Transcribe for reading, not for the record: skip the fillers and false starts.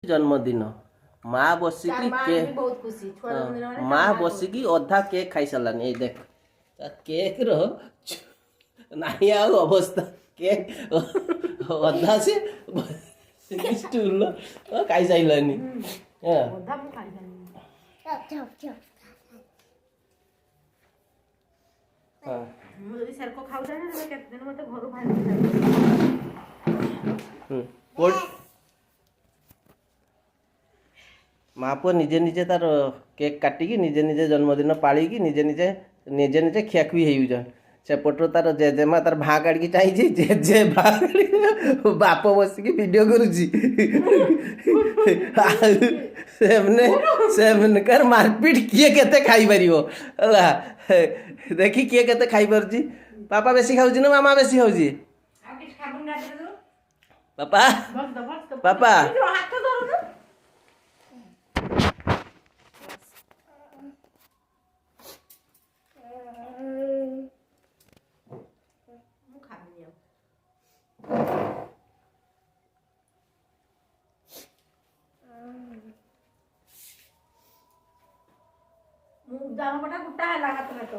जन्मदिन माँ बसिकी माँ बसिकी अधा केक खाई सारानी देख केक रो नहीं आ अवस्था केक अधा से स्टूल खाई सारानी माँ पुआ निजे निजे तार केक काटिकी निजे निजे जन्मदिन पालिकी निजे निजे निजे निजे खियाखुई हो सेपटर तार जेजेमा तार भाँ काढ़ी चाहिए जेजे बाप बसिकी वीडियो करुची सेमनेकर मारपीट किए केते खाई परिवो हला देखी किए केते खाई परची पापा बेसी खाउची ना मामा बेसी खाउची पापा पापा दाम पटा गुट्टा है लागत में तो